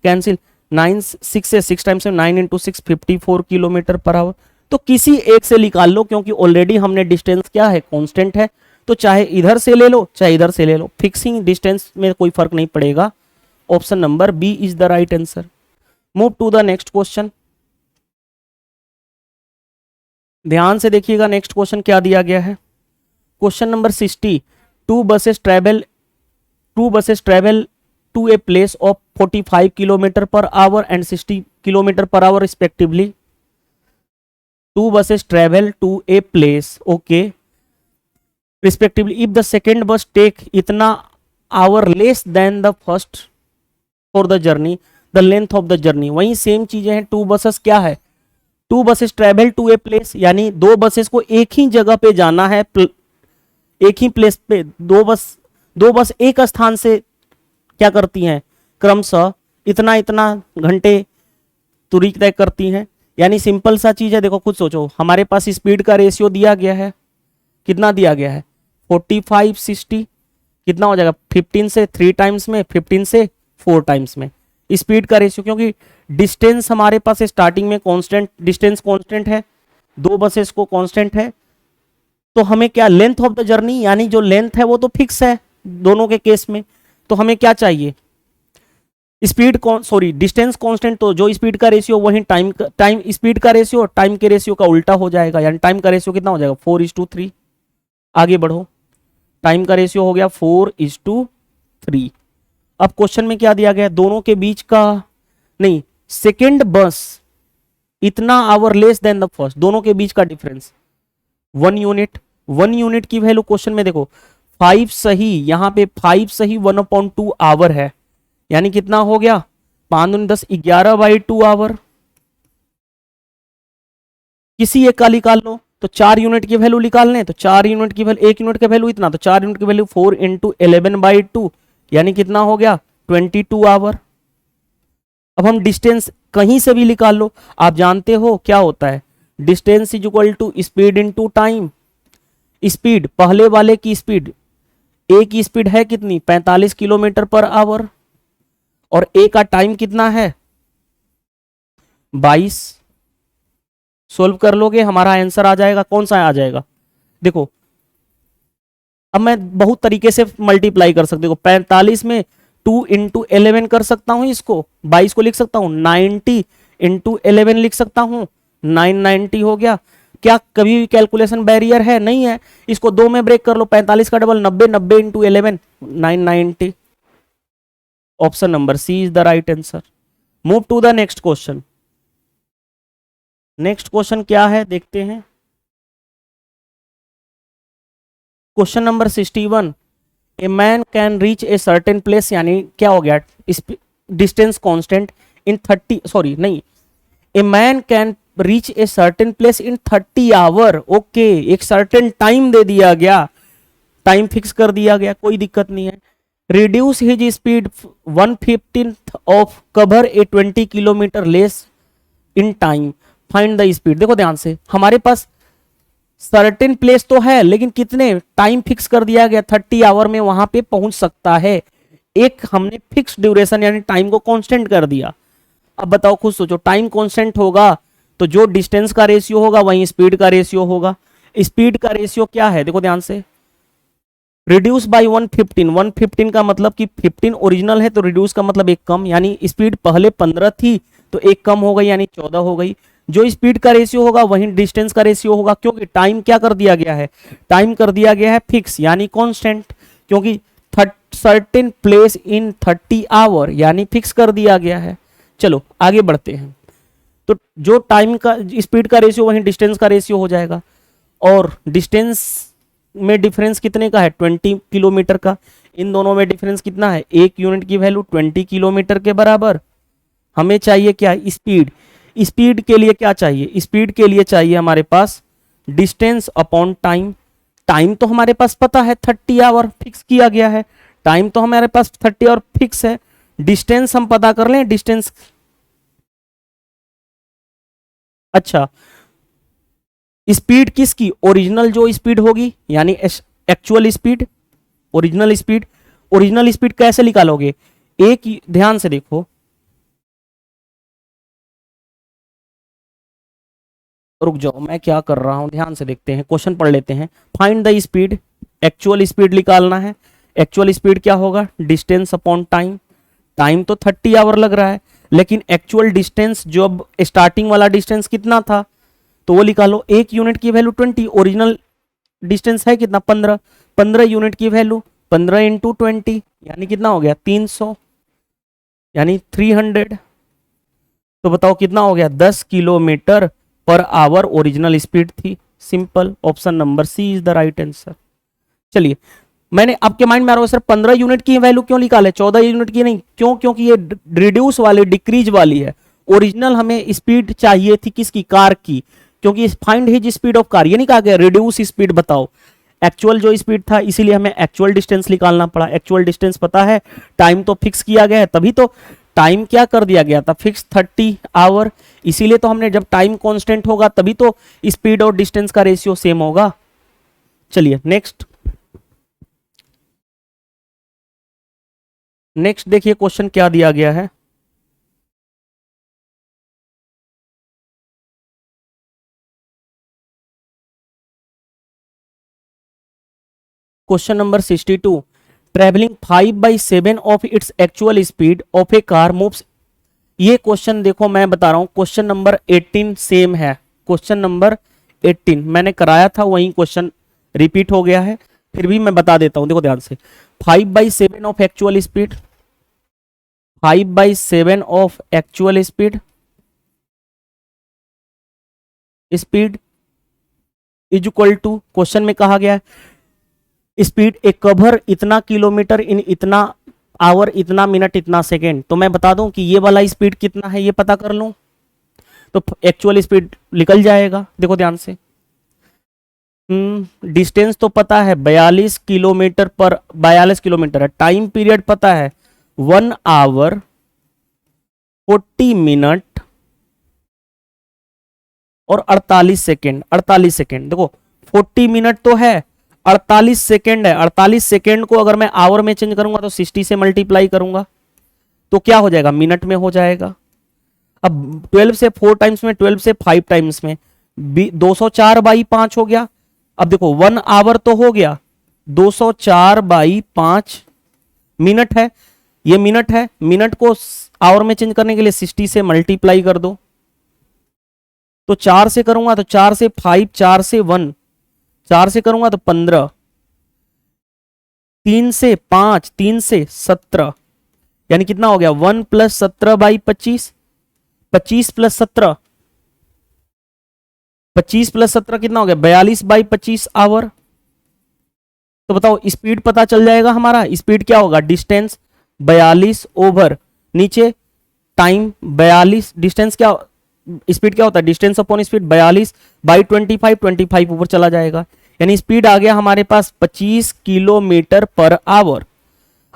[SPEAKER 1] कैंसिल, 9 6 से 6 टाइम्स में 9 इंटू 6 54 किलोमीटर पर आवर। तो किसी एक से निकाल लो, क्योंकि ऑलरेडी हमने डिस्टेंस क्या है कांस्टेंट है, तो चाहे इधर से ले लो चाहे इधर से ले लो, फिक्सिंग डिस्टेंस में कोई फर्क नहीं पड़ेगा। Option number B is the right answer. Move to the next question. ध्यान से देखिएगा नेक्स्ट क्वेश्चन क्या दिया गया है। Question number 60। Two buses travel to a place of 45 kilometre per hour and 60 kilometre per hour respectively. Two buses travel to a place, okay, respectively if the second bus take इतना hour less than the first for the journey, the length of the journey. वही सेम चीजें हैं। Two buses क्या है, two buses travel to a place, यानी दो buses को एक ही जगह पे जाना है, एक ही प्लेस पे दो बस एक स्थान से क्या करती हैं, क्रमशः इतना इतना घंटे दूरी तय करती हैं। यानी सिंपल सा चीज है, देखो खुद सोचो, हमारे पास स्पीड का रेशियो दिया गया है, कितना दिया गया है 45 60, कितना हो जाएगा 15 से 3 टाइम्स में, 15 से 4 टाइम्स में स्पीड का रेशियो। क्योंकि डिस्टेंस हमारे पास स्टार्टिंग में कांस्टेंट, डिस्टेंस कांस्टेंट है, दो बसेस को कांस्टेंट है, तो हमें क्या लेंथ ऑफ द जर्नी, यानी जो लेंथ है वो तो फिक्स है दोनों के केस में, तो हमें क्या चाहिए स्पीड, सॉरी डिस्टेंस कांस्टेंट, तो जो स्पीड का रेशियो वही टाइम स्पीड का रेशियो टाइम के रेशियो का उल्टा हो जाएगा, यानी टाइम का रेशियो कितना हो जाएगा 4:3। आगे बढ़ो, टाइम का रेशियो हो गया 4:3। अब क्वेश्चन में क्या दिया गया है, दोनों के बीच का नहीं, सेकेंड बस इतना hour less than the first, दोनों के बीच का डिफरेंस 1 यूनिट। 1 यूनिट की वैल्यू क्वेश्चन में देखो 5 सही, यहां पे 5 सही 1/2 आवर है, यानी कितना हो गया 5 दूनी 10, 11/2 आवर। किसी एक का निकाल लो, तो 4 यूनिट की वैल्यू निकालने, तो 4 यूनिट की वैल्यू, 1 यूनिट की वैल्यू इतना, तो 4 यूनिट की वैल्यू 4 इंटू 11/2, यानी कितना हो गया 22 आवर। अब हम डिस्टेंस कहीं से भी निकाल लो, आप जानते हो क्या होता है, distance is equal to speed into time. Speed, पहले वाले की स्पीड, ए की स्पीड है कितनी 45 किलोमीटर पर आवर, और ए का टाइम कितना है 22। सोल्व कर लोगे हमारा आंसर आ जाएगा, कौन सा आ जाएगा, देखो अब मैं बहुत तरीके से मल्टीप्लाई कर सकते हो, 45 में 2 इंटू 11 कर सकता हूं, इसको 22 को लिख सकता हूं, 90 इंटू 11 लिख सकता हूं, 990 हो गया। क्या कभी भी कैलकुलेशन बैरियर है, नहीं है, इसको 2 में ब्रेक कर लो, 45 का double 90, 90 into 11 990। Option number C is the right answer. Move to the next question. Next question क्या है देखते हैं, question number 61। A man can reach a certain place, यानी क्या हो गया डिस्टेंस कांस्टेंट इन 30, सॉरी नहीं, a man can reach a certain place in 30 hour. Okay, एक सर्टेन टाइम दे दिया गया, टाइम फिक्स कर दिया गया, कोई दिक्कत नहीं है। Reduce his speed 1/15 of cover A 20 kilometre less in time, find the speed. देखो ध्यान से, हमारे पास सर्टेन प्लेस तो है, लेकिन कितने टाइम फिक्स कर दिया गया, 30 आवर में वहां पे पहुंच सकता है। एक हमने फिक्स ड्यूरेशन यानी टाइम को कांस्टेंट कर दिया। अब बताओ, खुद सोचो, टाइम कांस्टेंट होगा तो जो डिस्टेंस का रेशियो होगा वहीं स्पीड का रेशियो होगा। स्पीड का रेशियो क्या है, देखो ध्यान से, रिड्यूस बाय 115, 115 का मतलब कि 15 ओरिजिनल है, तो रिड्यूस का मतलब एक कम, यानी स्पीड पहले 15 थी तो एक कम हो गई, यानी 14 हो गई। जो स्पीड का रेशियो होगा वहीं डिस्टेंस का रेशियो होगा, क्योंकि टाइम क्या कर दिया गया है, टाइम कर दिया गया है फिक्स यानी कांस्टेंट, क्योंकि सर्टेन प्लेस इन 30 आवर यानी फिक्स कर दिया गया है। चलो आगे बढ़ते हैं, तो जो टाइम का स्पीड का रेशियो वहीं डिस्टेंस का रेशियो हो जाएगा, और डिस्टेंस में डिफरेंस कितने का है 20 किलोमीटर का, इन दोनों में डिफरेंस कितना है, 1 यूनिट की वैल्यू 20 किलोमीटर के बराबर। हमें चाहिए क्या, स्पीड। स्पीड के लिए क्या चाहिए, स्पीड के लिए चाहिए हमारे पास डिस्टेंस अपॉन टाइम। टाइम तो हमारे पास पता है 30 आवर फिक्स किया गया है, टाइम तो हमारे पास 30 आवर फिक्स है। डिस्टेंस हम पता कर लें, डिस्टेंस, अच्छा स्पीड किसकी, ओरिजिनल जो स्पीड होगी यानी actual speed, original speed. Original speed कैसे निकालोगे, एक ध्यान से देखो, रुक जाओ मैं क्या कर रहा हूं, ध्यान से देखते हैं, क्वेश्चन पढ़ लेते हैं। Find the speed, actual speed निकालना है। एक्चुअल स्पीड क्या होगा, डिस्टेंस अपॉन टाइम। टाइम तो 30 आवर लग रहा है, लेकिन एक्चुअल डिस्टेंस जो अब स्टार्टिंग वाला डिस्टेंस कितना था, तो वो निकालो। 1 यूनिट की वैल्यू 20, ओरिजिनल डिस्टेंस है कितना 15, 15 यूनिट की वैल्यू 15 इंटू 20 यानी कितना हो गया 300, यानी 300। तो बताओ कितना हो गया 10 kilometre per hour original speed थी। Simple, option number C is the right answer. चलिए, मैंने आपके माइंड में आ रहा है सर 15 यूनिट की वैल्यू क्यों निकाले, 14 यूनिट की नहीं, क्यों, क्योंकि ये रिड्यूस वाली डिक्रीज वाली है। ओरिजिनल हमें स्पीड चाहिए थी किसकी, कार की, क्योंकि find his speed of car, ये नहीं कहा गया रिड्यूस स्पीड बताओ। एक्चुअल जो स्पीड था इसीलिए हमें एक्चुअल डिस्टेंस निकालना पड़ा। एक्चुअल डिस्टेंस पता है, टाइम तो फिक्स किया गया है, तभी तो टाइम क्या कर दिया गया था फिक्स 30 आवर, इसीलिए तो हमने, जब टाइम कांस्टेंट होगा तभी तो स्पीड और डिस्टेंस का रेशियो सेम होगा। चलिए नेक्स्ट, नेक्स्ट देखिए क्वेश्चन क्या दिया गया है। Question number 62, travelling 5/7 of its actual speed of A car moves. ये क्वेश्चन देखो मैं बता रहा हूं, क्वेश्चन नंबर 18 सेम है, क्वेश्चन नंबर 18 मैंने कराया था, वही क्वेश्चन रिपीट हो गया है, फिर भी मैं बता देता हूं, देखो ध्यान से। 5/7 of actual speed, 5/7 of actual speed is equal to, क्वेश्चन में कहा गया है स्पीड ए कवर इतना किलोमीटर इन इतना आवर इतना मिनट इतना सेकेंड। तो मैं बता दूं कि ये वाला स्पीड कितना है ये पता कर लूं तो एक्चुअल स्पीड निकल जाएगा। देखो ध्यान से, डिस्टेंस तो पता है 42 किलोमीटर है। टाइम पीरियड पता है 1 आवर 40 मिनट और 48 सेकेंड। 48 सेकेंड देखो 40 मिनट तो है, 48 सेकेंड है। 48 सेकेंड को अगर मैं आवर में चेंज करूंगा तो 60 से मल्टीप्लाई करूंगा तो क्या हो जाएगा, मिनट में हो जाएगा। अब 12 से 4 टाइम्स में, 12 से 5 टाइम्स में 204/5 हो गया। अब देखो 1 आवर तो हो गया, 204/5 मिनट है, ये मिनट है। मिनट को आवर में चेंज करने के लिए 60 से मल्टीप्लाई कर दो। तो 4 से करूंगा तो 4 से 5, 4 से 1, 4 से करूंगा तो 15, 3 से 5, 3 से 17, यानी कितना हो गया 1 + 17/25, 25 + 17, 25 + 17 कितना हो गया 42/25 आवर। तो बताओ स्पीड पता चल जाएगा हमारा। स्पीड क्या होगा, डिस्टेंस 42 ओवर नीचे टाइम 42, डिस्टेंस क्या, स्पीड क्या होता है, डिस्टेंस अपॉन स्पीड 42/25, 25 ऊपर चला जाएगा, यानी स्पीड आ गया हमारे पास 25 किलोमीटर पर आवर।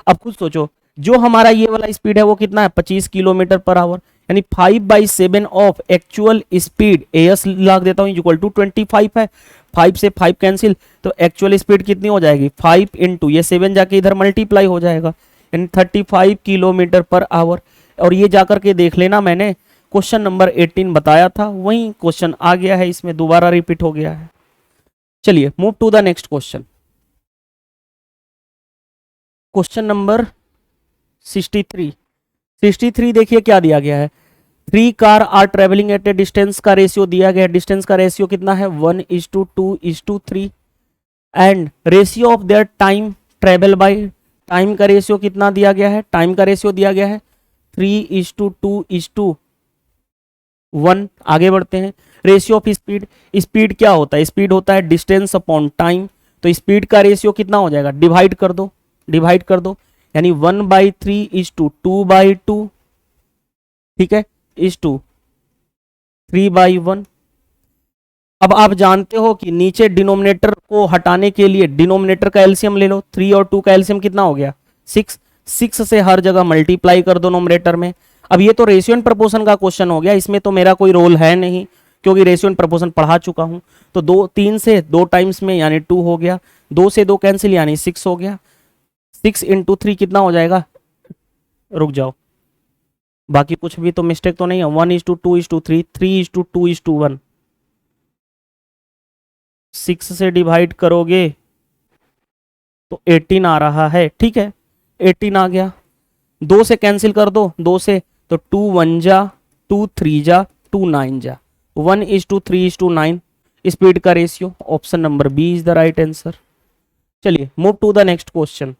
[SPEAKER 1] अब खुद सोचो जो हमारा ये वाला स्पीड है वो कितना है 25 किलोमीटर पर आवर, यानी 5/7 ऑफ एक्चुअल स्पीड एस लगा देता हूं इक्वल टू 25 है। 5 से 5 कैंसिल तो एक्चुअल स्पीड कितनी हो जाएगी 5 इंटू ये 7 जाके इधर मल्टीप्लाई हो जाएगा, यानी 35 किलोमीटर पर आवर। और ये जाकर के देख लेना, मैंने क्वेश्चन नंबर 18 बताया था वही क्वेश्चन आ गया है, इसमें दोबारा रिपीट हो गया है। चलिए move to the next question. Question number 63 देखिए क्या दिया गया है। 3 car are travelling at a distance का रेशियो दिया गया है। डिस्टेंस का रेशियो कितना है 1:2:3 and ratio of their time travel by, time का रेशियो कितना दिया गया है, टाइम का रेशियो दिया गया है 3:2:1। आगे बढ़ते हैं। रेशियो ऑफ स्पीड, स्पीड क्या होता है, स्पीड होता है डिस्टेंस अपॉन टाइम। तो स्पीड का रेशियो कितना हो जाएगा, डिवाइड कर दो, डिवाइड कर दो, यानी 1/3:2/2, ठीक है, इज टू 3/1। अब आप जानते हो कि नीचे डिनोमिनेटर को हटाने के लिए डिनोमिनेटर का एलसीएम ले लो। 3 और 2 का एलसीएम कितना हो गया 6, 6 से हर जगह मल्टीप्लाई कर दो नोमिनेटर में। अब ये तो रेशियो एंड प्रपोर्शन का क्वेश्चन हो गया, इसमें तो मेरा कोई रोल है नहीं क्योंकि रेशियो एंड प्रपोर्शन पढ़ा चुका हूं। तो 3 से 2 टाइम्स में यानी 2 हो गया, 2 से 2 कैंसिल यानी 6 हो गया। 6 इंटू 3 कितना हो जाएगा, रुक जाओ बाकी कुछ भी तो मिस्टेक तो नहीं है। 1:2:3, 3:2:1, 6 से डिवाइड करोगे तो 18 आ रहा है, ठीक है 18 आ गया। 2 से कैंसिल कर दो, 2 से तो 2 1 जा, 2 3 जा, 2 9 जा, 1:3:9 स्पीड का ratio. Option number B is the right answer. चलिए move to the next question.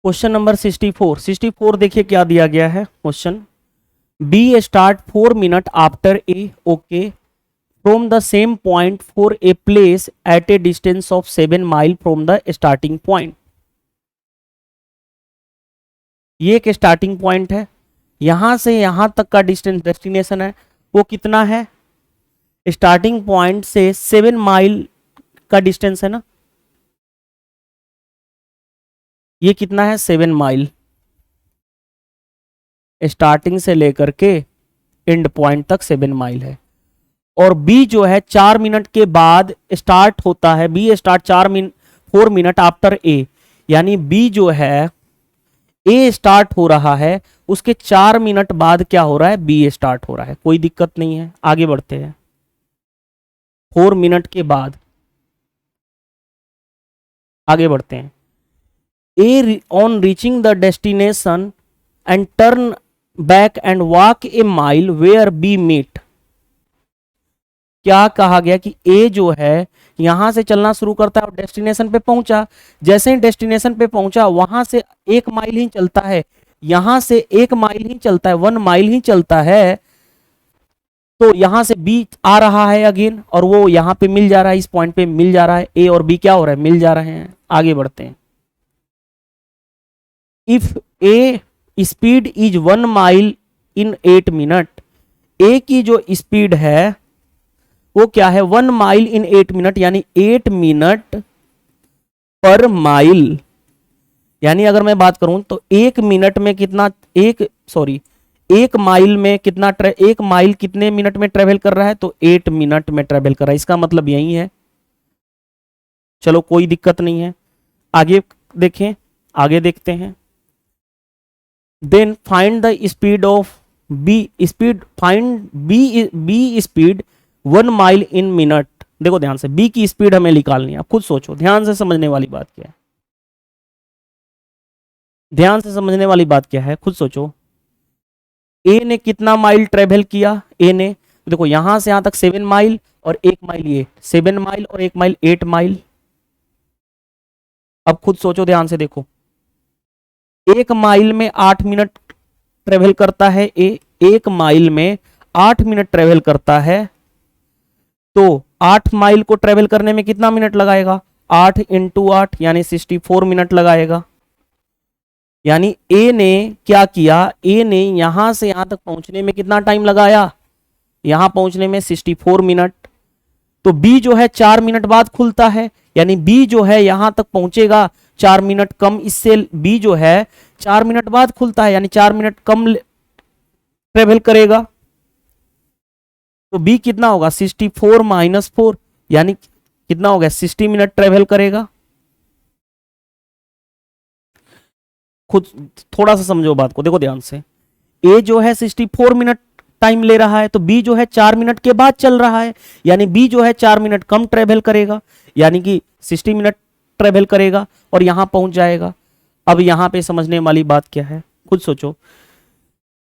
[SPEAKER 1] Question number 64 देखिए क्या दिया गया है question. B start 4 minute after A okay from the same point for a place at a distance of 7 mile from the starting point. ये एक starting point है, यहां से यहां तक का डिस्टेंस डेस्टिनेशन है वो कितना है, स्टार्टिंग पॉइंट से 7 माइल का डिस्टेंस है ना, ये कितना है 7 माइल स्टार्टिंग से लेकर के एंड पॉइंट तक 7 माइल है। और बी जो है 4 मिनट के बाद स्टार्ट होता है, बी स्टार्ट 4 मिनट आफ्टर ए, यानी बी जो है ए स्टार्ट हो रहा है उसके 4 मिनट बाद क्या हो रहा है बी स्टार्ट हो रहा है। कोई दिक्कत नहीं है, आगे बढ़ते हैं। 4 मिनट के बाद आगे बढ़ते हैं। A on reaching the destination and turn back and walk a mile where B meet. क्या कहा गया कि A जो है यहां से चलना शुरू करता है और डेस्टिनेशन पे पहुंचा, जैसे ही डेस्टिनेशन पे पहुंचा वहां से 1 माइल ही चलता है, यहां से 1 माइल ही चलता है, 1 माइल ही चलता है, तो यहां से बी आ रहा है अगेन और वो यहां पे मिल जा रहा है, इस पॉइंट पे मिल जा रहा है, ए और बी क्या हो रहा है, मिल जा रहे हैं। आगे बढ़ते हैं। If A speed is 1 mile in 8 minute, A की जो स्पीड है वो क्या है, 1 माइल इन 8 मिनट, यानी 8 मिनट पर माइल। यानी अगर मैं बात करूं तो 1 मिनट में कितना, 1 माइल में कितना 1 माइल कितने मिनट में ट्रेवल कर रहा है, तो 8 मिनट में ट्रेवल कर रहा है। इसका मतलब यही है। चलो कोई दिक्कत नहीं है, आगे देखें, आगे देखते हैं। Then find the speed of B, speed find B speed 1 mile in minute. देखो ध्यान से, बी की स्पीड हमें निकालनी है, आप खुद सोचो, ध्यान से समझने वाली बात क्या है, ध्यान से समझने वाली बात क्या है, खुद सोचो। ए ने कितना माइल ट्रेवल किया, ए ने देखो यहां से यहां तक 7 माइल और 1 माइल, ये 7 माइल और 1 माइल 8 माइल। अब खुद सोचो, ध्यान से देखो, 1 माइल में 8 मिनट ट्रेवल करता है ए, 1 माइल में 8 मिनट ट्रेवल करता है, तो 8 माइल को ट्रेवल करने में कितना मिनट लगाएगा, 8 × 8 यानी 64 मिनट लगाएगा। यानी ए ने क्या किया, ए ने यहां से यहां तक पहुंचने में कितना टाइम लगाया, यहां पहुंचने में 64 मिनट। तो बी जो है 4 मिनट बाद खुलता है, यानी बी जो है यहां तक पहुंचेगा 4 मिनट कम, इससे बी जो है 4 मिनट बाद खुलता है, यानी 4 मिनट कम ट्रेवल करेगा। तो बी कितना होगा, 64 - 4, यानी कितना हो गया, 60 मिनट ट्रेवल करेगा। खुद थोड़ा सा समझो बात को, देखो ध्यान से, ए जो है 64 मिनट टाइम ले रहा है, तो बी जो है 4 मिनट के बाद चल रहा है, यानी बी जो है 4 मिनट कम ट्रेवल करेगा, यानी कि 60 मिनट ट्रेवल करेगा और यहां पहुंच जाएगा। अब यहां पे समझने वाली बात क्या है, खुद सोचो।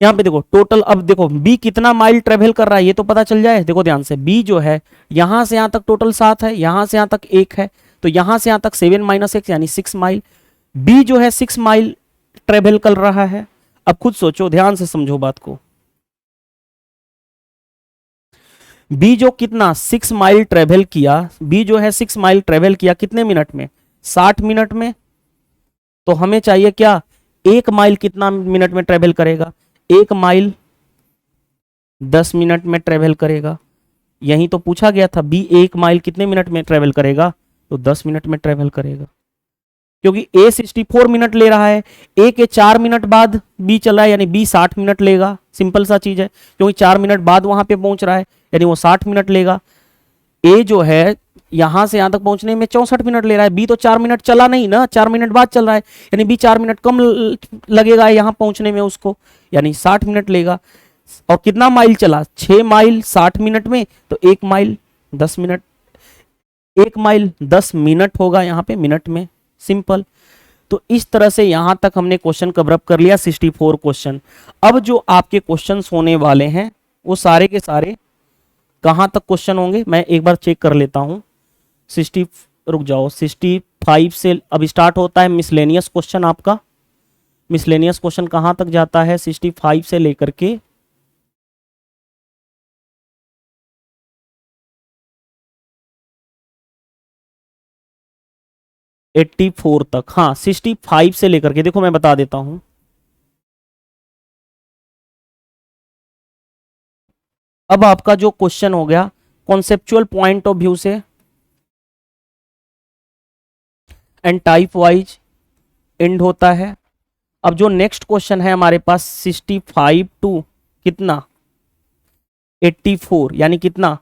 [SPEAKER 1] यहां पे देखो टोटल, अब देखो बी कितना माइल ट्रेवल कर रहा है ये तो पता चल जाए। देखो ध्यान से, बी जो है यहां से यहां तक टोटल 7 है, यहां से यहां तक 1 है, तो यहां से यहां तक 7 - 1 यानी 6 माइल। बी जो है 6 माइल ट्रेवल कर रहा है। अब खुद सोचो, ध्यान से समझो बात को, बी जो कितना 6 माइल ट्रेवल किया, बी जो है 6 माइल ट्रेवल किया कितने मिनट में, 60 मिनट में। तो हमें चाहिए क्या, 1 माइल कितना मिनट में ट्रेवल करेगा, 1 माइल 10 मिनट में ट्रेवल करेगा। यही तो पूछा गया था, बी 1 माइल कितने मिनट में ट्रेवल करेगा, तो 10 मिनट में ट्रेवल करेगा। क्योंकि ए 64 मिनट ले रहा है, ए के 4 मिनट बाद बी चल रहा है, यानी बी 60 मिनट लेगा। सिंपल सा चीज है, क्योंकि 4 मिनट बाद वहां पे पहुंच रहा है, यानी वो 60 मिनट लेगा। ए जो है यहां से यहां तक पहुंचने में 64 मिनट ले रहा है, बी तो 4 मिनट चला नहीं ना, 4 मिनट बाद चल रहा है, यानी बी 4 मिनट कम लगेगा यहां पहुंचने में उसको, यानी 60 मिनट लेगा। और कितना माइल चला, 6 माइल 60 मिनट में, तो 1 माइल 10 मिनट, 1 माइल 10 मिनट होगा यहाँ पे मिनट में, सिंपल। तो इस तरह से यहां तक हमने क्वेश्चन कवर अप कर लिया, 64 क्वेश्चन। अब जो आपके क्वेश्चंस होने वाले हैं वो सारे के सारे कहां तक क्वेश्चन होंगे, मैं एक बार चेक कर लेता हूं। 65 से अब स्टार्ट होता है मिसलेनियस क्वेश्चन आपका। मिसलेनियस क्वेश्चन कहां तक जाता है, 65 से लेकर के 84 तक। हाँ, 65 से लेकर के, देखो मैं बता देता हूं। अब आपका जो क्वेश्चन हो गया कॉन्सेप्चुअल पॉइंट ऑफ व्यू से एंड टाइप वाइज एंड होता है। अब जो नेक्स्ट क्वेश्चन है हमारे पास 65 टू कितना 84, यानी कितना,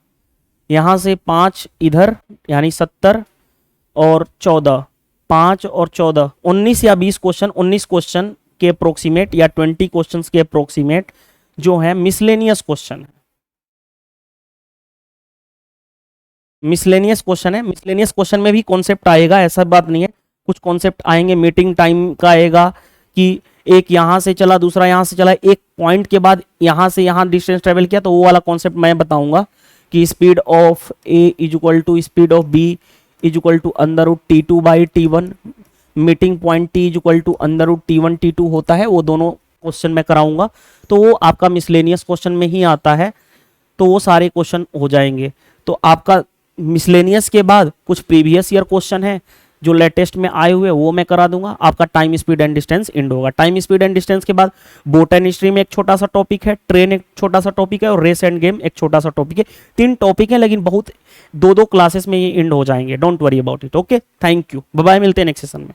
[SPEAKER 1] यहां से 5 इधर, यानी 70 और 14, 5 और 14 19 या 20 क्वेश्चन, 19 क्वेश्चन के अप्रोक्सीमेट या 20 क्वेश्चन के अप्रोक्सीमेट जो है मिसलेनियस क्वेश्चन है। मिसलेनियस क्वेश्चन है, मिसलेनियस क्वेश्चन में भी कॉन्सेप्ट आएगा, ऐसा बात नहीं है, कुछ कॉन्सेप्ट आएंगे, मीटिंग टाइम का आएगा कि एक यहाँ से चला दूसरा यहाँ से चला, एक पॉइंट के बाद यहाँ से यहाँ डिस्टेंस ट्रेवल किया, तो वो वाला कॉन्सेप्ट मैं बताऊंगा कि speed of A is equal to speed of B is equal to √T2/T1, meeting point T is equal to √T1 T2 होता है, वो दोनों क्वेश्चन मैं कराऊंगा। तो वो आपका मिसलेनियस क्वेश्चन में ही आता है, तो वो सारे क्वेश्चन हो जाएंगे। तो आपका मिसलेनियस के बाद कुछ प्रीवियस ईयर क्वेश्चन है जो लेटेस्ट में आए हुए, वो मैं करा दूंगा। आपका time speed and distance and होगा। टाइम स्पीड एंड डिस्टेंस के बाद बोट एंड हिस्ट्री में एक छोटा सा टॉपिक है, ट्रेन एक छोटा सा टॉपिक है, और रेस एंड गेम एक छोटा सा टॉपिक है। 3 टॉपिक है, लेकिन बहुत 2-2 क्लासेस में ये एंड हो जाएंगे। Don't worry about it. Okay, thank you, bye bye, मिलते हैं नेक्स्ट सेशन में।